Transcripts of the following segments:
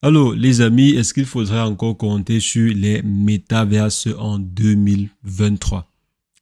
Alors, les amis, est-ce qu'il faudrait encore compter sur les métaverses en 2023?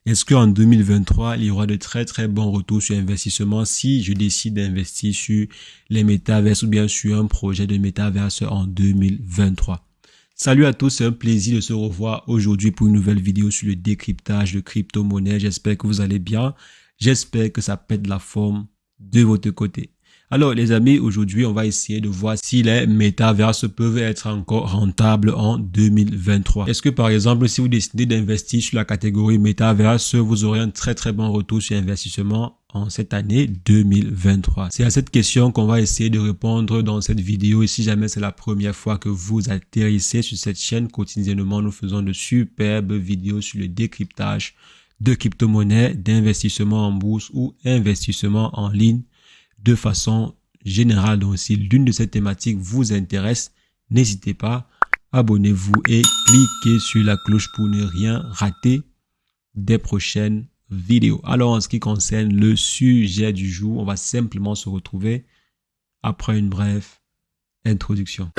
Est-ce qu'en 2023, il y aura de très bons retours sur investissement si je décide d'investir sur les métaverses ou bien sur un projet de métaverse en 2023? Salut à tous, c'est un plaisir de se revoir aujourd'hui pour une nouvelle vidéo sur le décryptage de crypto-monnaies. J'espère que vous allez bien. J'espère que ça pète la forme de votre côté. Alors les amis, aujourd'hui on va essayer de voir si les métaverses peuvent être encore rentables en 2023. Est-ce que par exemple si vous décidez d'investir sur la catégorie métaverse, vous aurez un très bon retour sur investissement en cette année 2023? C'est à cette question qu'on va essayer de répondre dans cette vidéo. Et si jamais c'est la première fois que vous atterrissez sur cette chaîne, quotidiennement nous faisons de superbes vidéos sur le décryptage de crypto-monnaies, d'investissement en bourse ou investissement en ligne de façon générale. Donc si l'une de ces thématiques vous intéresse, n'hésitez pas, abonnez-vous et cliquez sur la cloche pour ne rien rater des prochaines vidéos. Alors en ce qui concerne le sujet du jour, on va simplement se retrouver après une brève introduction.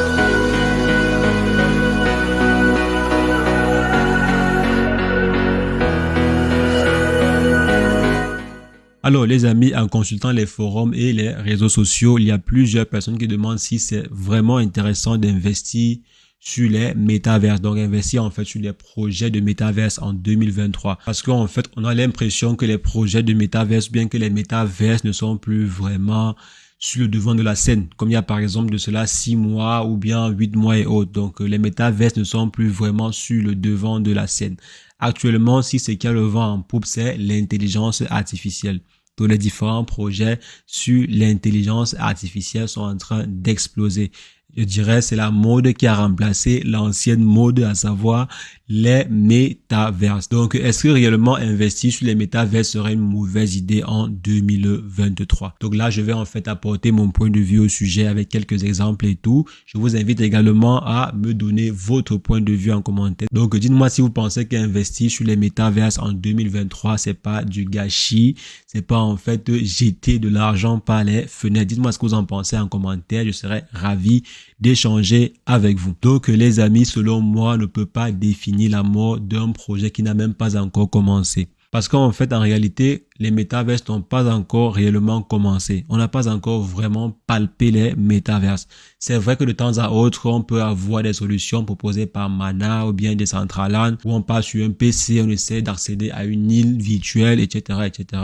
Alors les amis, en consultant les forums et les réseaux sociaux, il y a plusieurs personnes qui demandent si c'est vraiment intéressant d'investir sur les métaverses. Donc investir en fait sur les projets de métaverses en 2023. Parce qu'en fait, on a l'impression que les projets de métaverses, bien que les métaverses ne sont plus vraiment sur le devant de la scène, comme il y a par exemple de cela 6 mois ou bien 8 mois et autres. Donc les métaverses ne sont plus vraiment sur le devant de la scène. Actuellement, si ce qui a le vent en poupe, c'est l'intelligence artificielle. Tous les différents projets sur l'intelligence artificielle sont en train d'exploser. Je dirais c'est la mode qui a remplacé l'ancienne mode, à savoir les métaverses. Donc, est-ce que réellement investir sur les métaverses serait une mauvaise idée en 2023? Donc là, je vais en fait apporter mon point de vue au sujet avec quelques exemples et tout. Je vous invite également à me donner votre point de vue en commentaire. Donc, dites-moi si vous pensez qu'investir sur les métaverses en 2023, c'est pas du gâchis, c'est pas en fait jeter de l'argent par les fenêtres. Dites-moi ce que vous en pensez en commentaire. Je serais ravi d'échanger avec vous. Donc les amis, selon moi, on ne peut pas définir la mort d'un projet qui n'a même pas encore commencé. Parce qu'en fait, en réalité, les métaverses n'ont pas encore réellement commencé. On n'a pas encore vraiment palpé les métaverses. C'est vrai que de temps à autre, on peut avoir des solutions proposées par Mana ou bien Decentraland, où on passe sur un PC, on essaie d'accéder à une île virtuelle, etc., etc.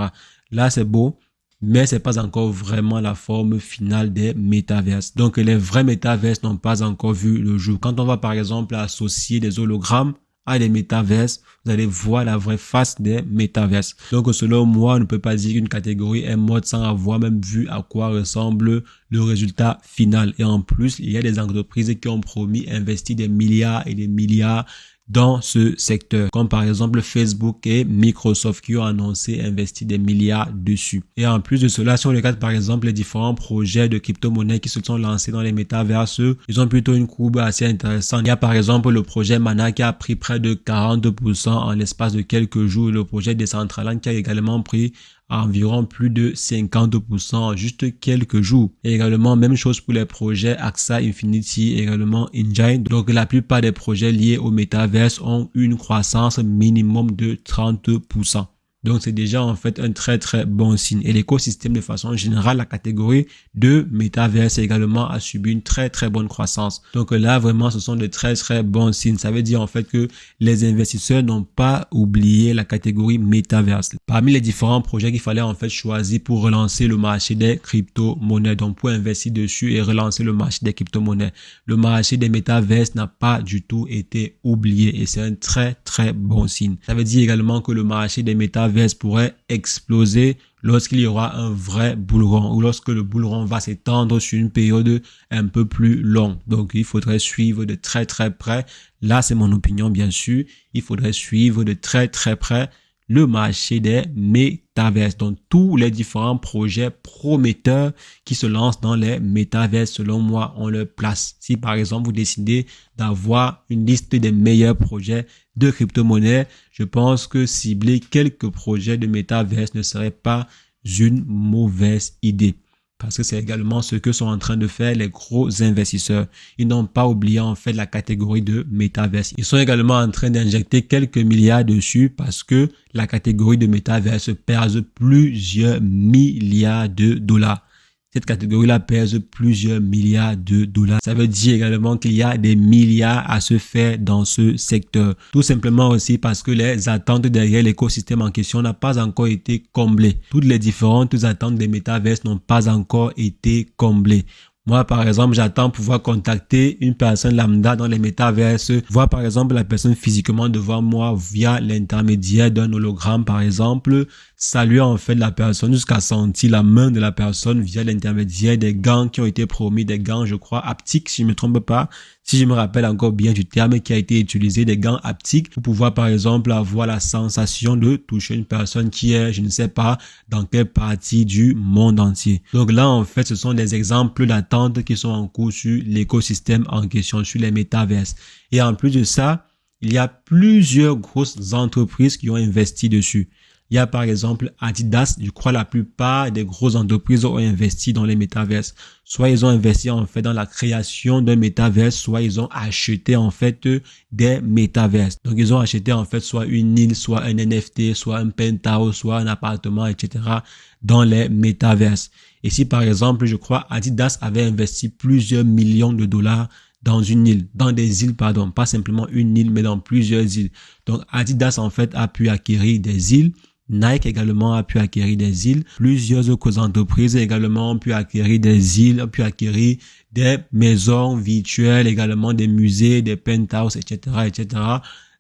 Là, c'est beau, mais c'est pas encore vraiment la forme finale des métaverses. Donc les vrais métaverses n'ont pas encore vu le jour. Quand on va par exemple associer des hologrammes à des métaverses, vous allez voir la vraie face des métaverses. Donc selon moi, on ne peut pas dire qu'une catégorie est morte sans avoir même vu à quoi ressemble le résultat final. Et en plus, il y a des entreprises qui ont promis investir des milliards et des milliards dans ce secteur, comme par exemple Facebook et Microsoft qui ont annoncé investir des milliards dessus. Et en plus de cela, si on regarde par exemple les différents projets de crypto-monnaies qui se sont lancés dans les métaverses, ils ont plutôt une courbe assez intéressante. Il y a par exemple le projet Mana qui a pris près de 40% en l'espace de quelques jours, le projet Decentraland qui a également pris environ plus de 50% en juste quelques jours. Et également, même chose pour les projets AXA Infinity, également Engine. Donc, la plupart des projets liés au métaverse ont une croissance minimum de 30%. Donc, c'est déjà en fait un très bon signe. Et l'écosystème de façon générale, la catégorie de métaverse également a subi une très bonne croissance. Donc là, vraiment, ce sont de très bons signes. Ça veut dire en fait que les investisseurs n'ont pas oublié la catégorie métaverse. Parmi les différents projets qu'il fallait en fait choisir pour relancer le marché des crypto-monnaies, donc pour investir dessus et relancer le marché des crypto-monnaies, le marché des métaverses n'a pas du tout été oublié et c'est un très bon signe. Ça veut dire également que le marché des métaverses pourrait exploser lorsqu'il y aura un vrai bull run ou lorsque le bull run va s'étendre sur une période un peu plus longue. Donc, il faudrait suivre de très près. Là, c'est mon opinion, bien sûr. Il faudrait suivre de très près le marché des métaverses. Donc, tous les différents projets prometteurs qui se lancent dans les métaverses, selon moi, on leur place. Si, par exemple, vous décidez d'avoir une liste des meilleurs projets de crypto-monnaies, je pense que cibler quelques projets de métaverses ne serait pas une mauvaise idée. parce que c'est également ce que sont en train de faire les gros investisseurs. Ils n'ont pas oublié en fait la catégorie de Metaverse. Ils sont également en train d'injecter quelques milliards dessus parce que la catégorie de Metaverse pèse plusieurs milliards de dollars. Cette catégorie-là pèse plusieurs milliards de dollars. Ça veut dire également qu'il y a des milliards à se faire dans ce secteur. Tout simplement aussi parce que les attentes derrière l'écosystème en question n'ont pas encore été comblées. Toutes les différentes attentes des métaverses n'ont pas encore été comblées. Moi, par exemple, j'attends pouvoir contacter une personne lambda dans les métaverses, voir par exemple la personne physiquement devant moi via l'intermédiaire d'un hologramme, par exemple, saluer en fait la personne jusqu'à sentir la main de la personne via l'intermédiaire des gants qui ont été promis, des gants, je crois, haptiques, si je ne me trompe pas, si je me rappelle encore bien du terme qui a été utilisé, des gants haptiques, pour pouvoir par exemple avoir la sensation de toucher une personne qui est, je ne sais pas, dans quelle partie du monde entier. Donc là, en fait, ce sont des exemples d'attente qui sont en cours sur l'écosystème en question, sur les métaverses. Et en plus de ça, il y a plusieurs grosses entreprises qui ont investi dessus. Il y a par exemple Adidas, je crois la plupart des grosses entreprises ont investi dans les métaverses. Soit ils ont investi en fait dans la création d'un métaverse, soit ils ont acheté en fait des métaverses. Donc ils ont acheté en fait soit une île, soit un NFT, soit un penthouse, soit un appartement, etc. dans les métaverses. Et si par exemple, je crois Adidas avait investi plusieurs millions de dollars dans une île, dans des îles, pardon, pas simplement une île, mais dans plusieurs îles. Donc Adidas en fait a pu acquérir des îles. Nike également a pu acquérir des îles. Plusieurs autres entreprises également ont pu acquérir des îles, ont pu acquérir des maisons virtuelles, également des musées, des penthouses, etc., etc.,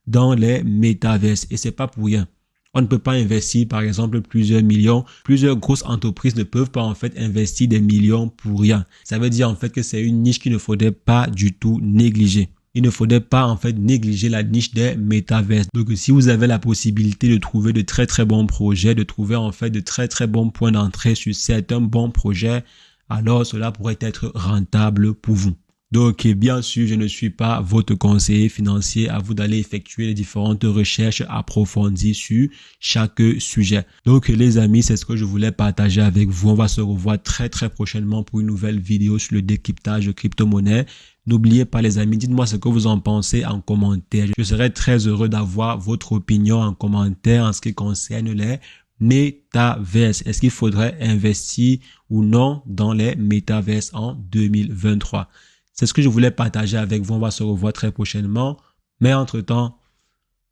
dans les métaverses. Et c'est pas pour rien. On ne peut pas investir, par exemple, plusieurs millions. Plusieurs grosses entreprises ne peuvent pas, en fait, investir des millions pour rien. Ça veut dire, en fait, que c'est une niche qu'il ne faudrait pas du tout négliger. Il ne faudrait pas en fait négliger la niche des métaverses. Donc si vous avez la possibilité de trouver de très très bons projets, de trouver en fait de très très bons points d'entrée sur certains bons projets, alors cela pourrait être rentable pour vous. Donc bien sûr, je ne suis pas votre conseiller financier, à vous d'aller effectuer les différentes recherches approfondies sur chaque sujet. Donc les amis, c'est ce que je voulais partager avec vous. On va se revoir très très prochainement pour une nouvelle vidéo sur le décryptage de crypto-monnaie. N'oubliez pas les amis, dites-moi ce que vous en pensez en commentaire. Je serais très heureux d'avoir votre opinion en commentaire en ce qui concerne les métaverses. Est-ce qu'il faudrait investir ou non dans les métaverses en 2023? C'est ce que je voulais partager avec vous. On va se revoir très prochainement. Mais entre-temps,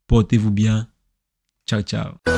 portez-vous bien. Ciao, ciao.